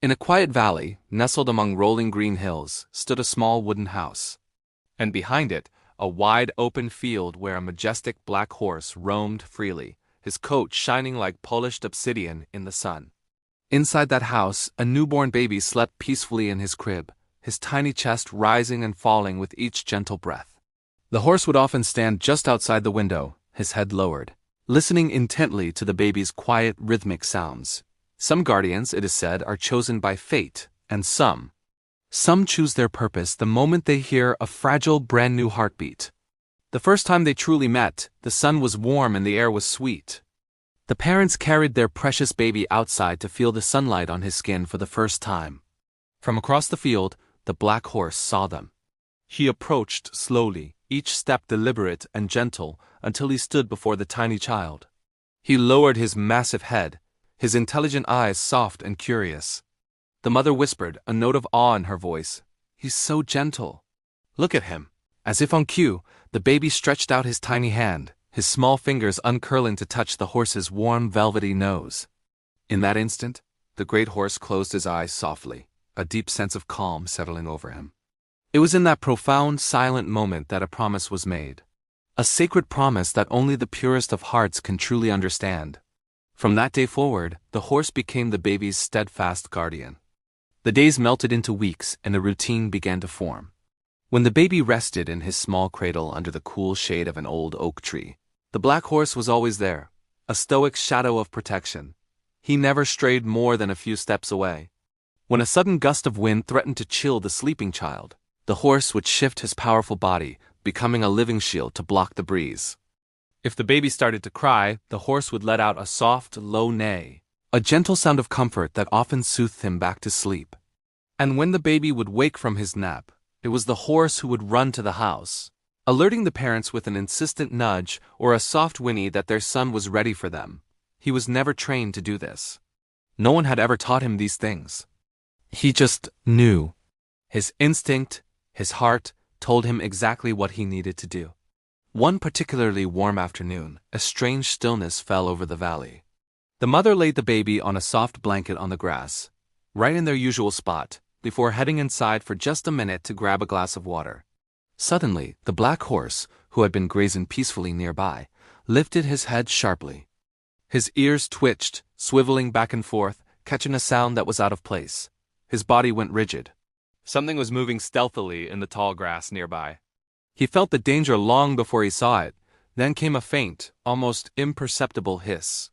In a quiet valley, nestled among rolling green hills, stood a small wooden house. And behind it, a wide open field where a majestic black horse roamed freely, his coat shining like polished obsidian in the sun. Inside that house, a newborn baby slept peacefully in his crib, his tiny chest rising and falling with each gentle breath. The horse would often stand just outside the window, his head lowered, listening intently to the baby's quiet, rhythmic sounds. Some guardians, it is said, are chosen by fate, and some choose their purpose the moment they hear a fragile, brand-new heartbeat. The first time they truly met, the sun was warm and the air was sweet. The parents carried their precious baby outside to feel the sunlight on his skin for the first time. From across the field, the black horse saw them. He approached slowly, each step deliberate and gentle, until he stood before the tiny child. He lowered his massive head, his intelligent eyes soft and curious. The mother whispered, a note of awe in her voice, "He's so gentle. Look at him." As if on cue, the baby stretched out his tiny hand, his small fingers uncurling to touch the horse's warm, velvety nose. In that instant, the great horse closed his eyes softly, a deep sense of calm settling over him. It was in that profound, silent moment that a promise was made. A sacred promise that only the purest of hearts can truly understand. From that day forward, the horse became the baby's steadfast guardian. The days melted into weeks and a routine began to form. When the baby rested in his small cradle under the cool shade of an old oak tree, the black horse was always there, a stoic shadow of protection. He never strayed more than a few steps away. When a sudden gust of wind threatened to chill the sleeping child, the horse would shift his powerful body, becoming a living shield to block the breeze. If the baby started to cry, the horse would let out a soft, low neigh, a gentle sound of comfort that often soothed him back to sleep. And when the baby would wake from his nap, it was the horse who would run to the house, alerting the parents with an insistent nudge or a soft whinny that their son was ready for them. He was never trained to do this. No one had ever taught him these things. He just knew. His instinct, his heart, told him exactly what he needed to do. One particularly warm afternoon, a strange stillness fell over the valley. The mother laid the baby on a soft blanket on the grass, right in their usual spot, before heading inside for just a minute to grab a glass of water. Suddenly, the black horse, who had been grazing peacefully nearby, lifted his head sharply. His ears twitched, swiveling back and forth, catching a sound that was out of place. His body went rigid. Something was moving stealthily in the tall grass nearby. He felt the danger long before he saw it. Then came a faint, almost imperceptible hiss.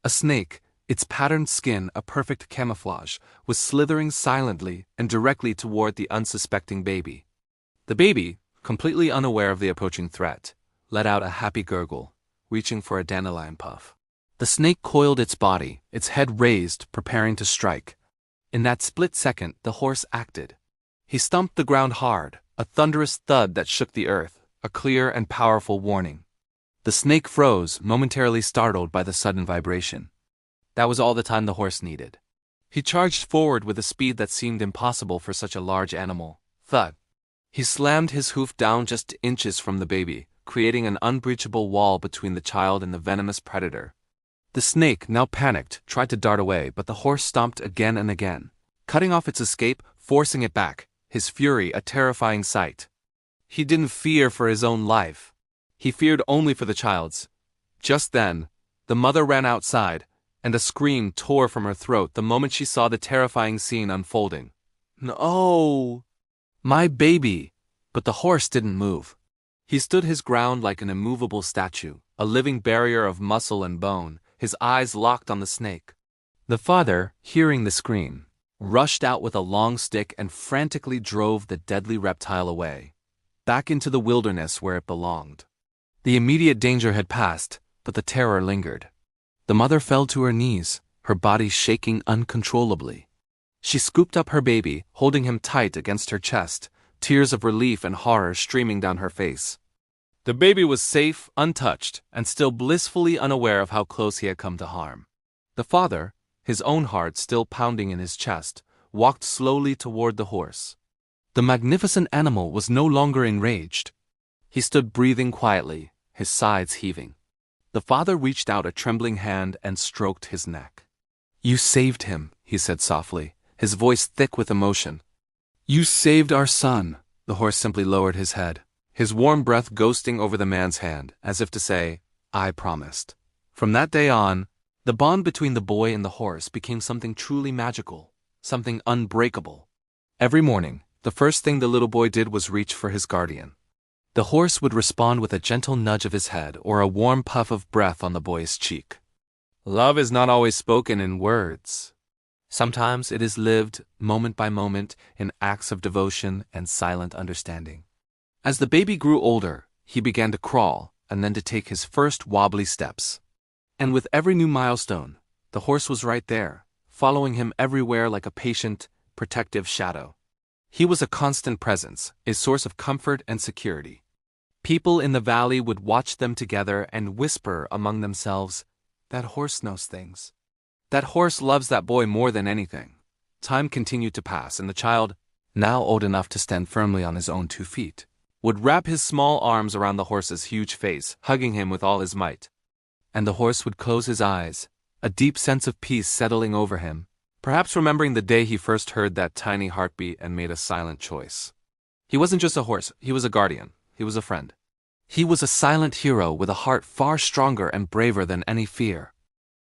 A snake, its patterned skin a perfect camouflage, was slithering silently and directly toward the unsuspecting baby. The baby, completely unaware of the approaching threat, let out a happy gurgle, reaching for a dandelion puff. The snake coiled its body, its head raised, preparing to strike. In that split second, the horse acted. He stumped the ground hard, a thunderous thud that shook the earth, a clear and powerful warning. The snake froze, momentarily startled by the sudden vibration. That was all the time the horse needed. He charged forward with a speed that seemed impossible for such a large animal. Thud. He slammed his hoof down just inches from the baby, creating an unbreachable wall between the child and the venomous predator. The snake, now panicked, tried to dart away, but the horse stomped again and again, cutting off its escape, forcing it back, his fury a terrifying sight. He didn't fear for his own life. He feared only for the child's. Just then, the mother ran outside, and a scream tore from her throat the moment she saw the terrifying scene unfolding. "No! My baby!" But the horse didn't move. He stood his ground like an immovable statue, a living barrier of muscle and bone, his eyes locked on the snake. The father, hearing the scream, rushed out with a long stick and frantically drove the deadly reptile away, back into the wilderness where it belonged. The immediate danger had passed, but the terror lingered. The mother fell to her knees, her body shaking uncontrollably. She scooped up her baby, holding him tight against her chest, tears of relief and horror streaming down her face. The baby was safe, untouched, and still blissfully unaware of how close he had come to harm. The father, his own heart still pounding in his chest, walked slowly toward the horse. The magnificent animal was no longer enraged. He stood breathing quietly, his sides heaving. The father reached out a trembling hand and stroked his neck. "You saved him," he said softly, his voice thick with emotion. "You saved our son." The horse simply lowered his head, his warm breath ghosting over the man's hand, as if to say, "I promised." From that day on, the bond between the boy and the horse became something truly magical, something unbreakable. Every morning, the first thing the little boy did was reach for his guardian. The horse would respond with a gentle nudge of his head or a warm puff of breath on the boy's cheek. Love is not always spoken in words. Sometimes it is lived, moment by moment, in acts of devotion and silent understanding. As the baby grew older, he began to crawl and then to take his first wobbly steps. And with every new milestone, the horse was right there, following him everywhere like a patient, protective shadow. He was a constant presence, a source of comfort and security. People in the valley would watch them together and whisper among themselves, "That horse knows things. That horse loves that boy more than anything." Time continued to pass, and the child, now old enough to stand firmly on his own 2 feet, would wrap his small arms around the horse's huge face, hugging him with all his might. And the horse would close his eyes, a deep sense of peace settling over him, perhaps remembering the day he first heard that tiny heartbeat and made a silent choice. He wasn't just a horse, he was a guardian, he was a friend. He was a silent hero with a heart far stronger and braver than any fear.